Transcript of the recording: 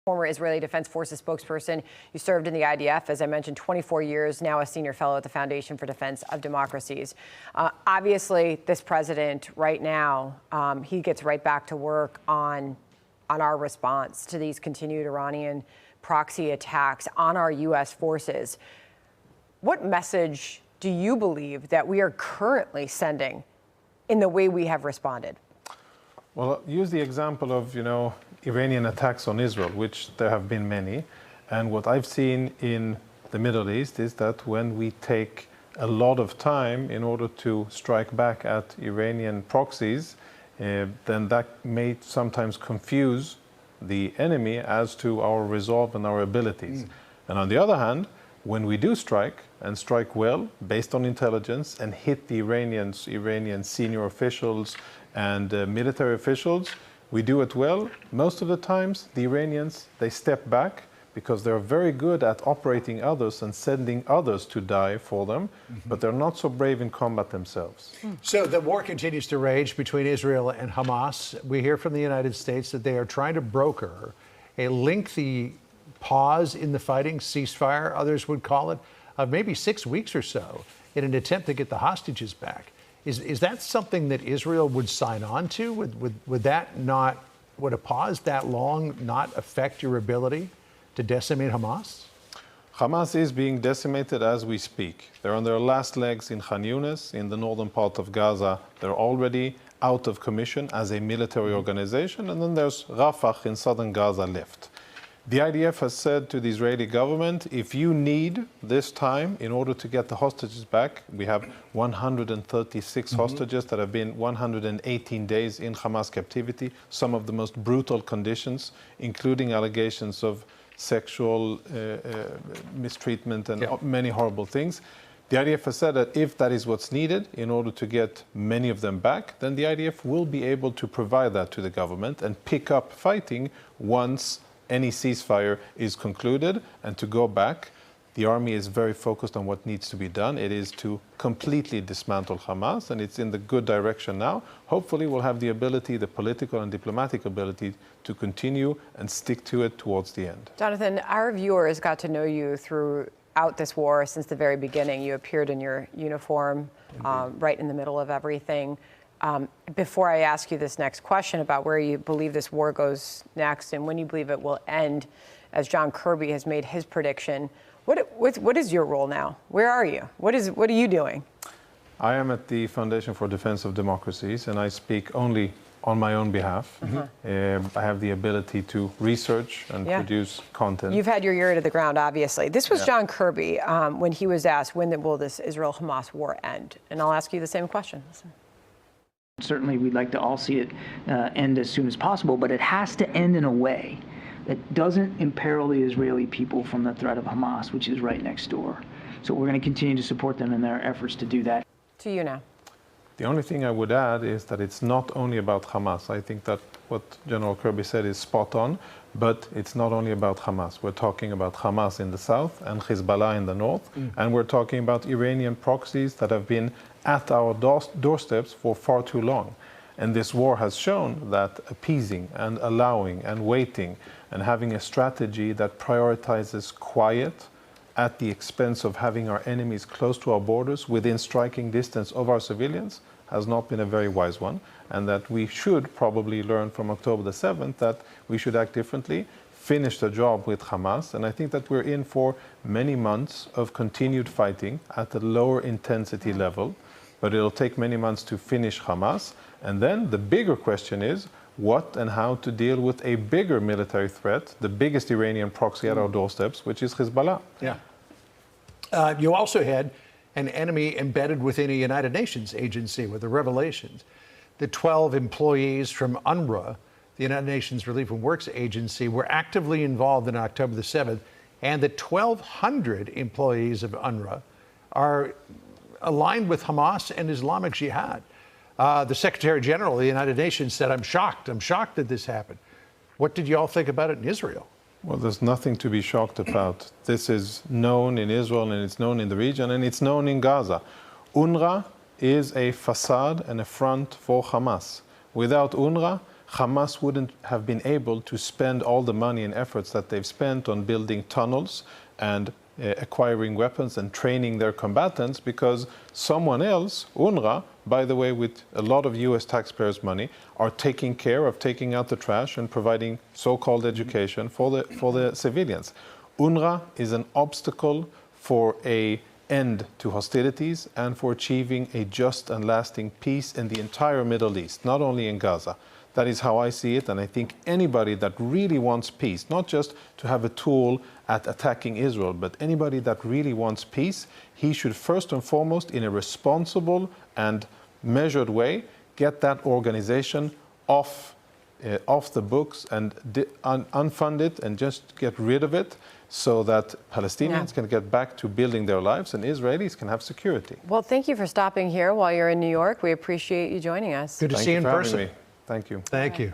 Former Israeli Defense Forces spokesperson. You served in the IDF, as I mentioned, 24 years, now a senior fellow at the Foundation for Defense of Democracies. Obviously, this president right now, he gets right back to work on our response to these continued Iranian proxy attacks on our U.S. forces. What message do you believe that we are currently sending in the way we have responded? Well, use the example of, Iranian attacks on Israel, which there have been many. And what I've seen in the Middle East is that when we take a lot of time in order to strike back at Iranian proxies, then that may sometimes confuse the enemy as to our resolve and our abilities. And on the other hand, when we do strike, and strike well, based on intelligence, and hit the Iranian senior officials and military officials, we do it well. Most of the times, the Iranians, they step back because they're very good at operating others and sending others to die for them, but they're not so brave in combat themselves. So the war continues to rage between Israel and Hamas. We hear from the United States that they are trying to broker a lengthy pause in the fighting, ceasefire, others would call it, of maybe 6 weeks or so in an attempt to get the hostages back. Is that something that Israel would sign on to? Would a pause that long not affect your ability to decimate Hamas? Hamas is being decimated as we speak. They're on their last legs in Khan Yunis, in the northern part of Gaza. They're already out of commission as a military organization, and then there's Rafah in southern Gaza left. The IDF has said to the Israeli government, if you need this time in order to get the hostages back, we have 136 hostages that have been 118 days in Hamas captivity, some of the most brutal conditions, including allegations of sexual mistreatment and many horrible things. The IDF has said that if that is what's needed in order to get many of them back, then the IDF will be able to provide that to the government and pick up fighting once any ceasefire is concluded, and to go back. The army is very focused on what needs to be done. It is to completely dismantle Hamas, and it's in the good direction now. Hopefully we'll have the ability, the political and diplomatic ability, to continue and stick to it towards the end. Jonathan, our viewers got to know you throughout this war since the very beginning. You appeared in your uniform right in the middle of everything. Before I ask you this next question about where you believe this war goes next and when you believe it will end, as John Kirby has made his prediction, what is your role now? Where are you? What are you doing? I am at the Foundation for Defense of Democracies, and I speak only on my own behalf. I have the ability to research and produce content. You've had your ear to the ground, obviously. This was John Kirby when he was asked, when will this Israel-Hamas war end? And I'll ask you the same question. Listen. Certainly, we'd like to all see it end as soon as possible, but it has to end in a way that doesn't imperil the Israeli people from the threat of Hamas, which is right next door. So we're going to continue to support them in their efforts to do that. To you now. The only thing I would add is that it's not only about Hamas. I think that what General Kirby said is spot on, but it's not only about Hamas. We're talking about Hamas in the south and Hezbollah in the north, and we're talking about Iranian proxies that have been at our doorsteps for far too long. And this war has shown that appeasing and allowing and waiting and having a strategy that prioritizes quiet at the expense of having our enemies close to our borders within striking distance of our civilians has not been a very wise one, and that we should probably learn from October the 7th that we should act differently, finish the job with Hamas, and I think that we're in for many months of continued fighting at a lower intensity level, but it'll take many months to finish Hamas. And then the bigger question is what and how to deal with a bigger military threat, the biggest Iranian proxy at our doorsteps, which is Hezbollah. You also had an enemy embedded within a United Nations agency with the revelations. The 12 employees from UNRWA, the United Nations Relief and Works Agency, were actively involved in October the 7th, and the 1,200 employees of UNRWA are aligned with Hamas and Islamic Jihad. The Secretary General of the United Nations said, I'm shocked that this happened. What did you all think about it in Israel? Well, there's nothing to be shocked about. This is known in Israel, and it's known in the region, and it's known in Gaza. UNRWA is a facade and a front for Hamas. Without UNRWA, Hamas wouldn't have been able to spend all the money and efforts that they've spent on building tunnels and acquiring weapons and training their combatants, because someone else, UNRWA, by the way, with a lot of US taxpayers' money, are taking care of taking out the trash and providing so-called education for the civilians. UNRWA is an obstacle for an end to hostilities and for achieving a just and lasting peace in the entire Middle East, not only in Gaza. That is how I see it, and I think anybody that really wants peace, not just to have a tool at attacking Israel, but anybody that really wants peace, he should first and foremost, in a responsible and measured way, get that organization off the books and unfund it and just get rid of it, so that Palestinians can get back to building their lives and Israelis can have security. Well, thank you for stopping here while you're in New York. We appreciate you joining us. Good to see you in person. Thank you. Thank you.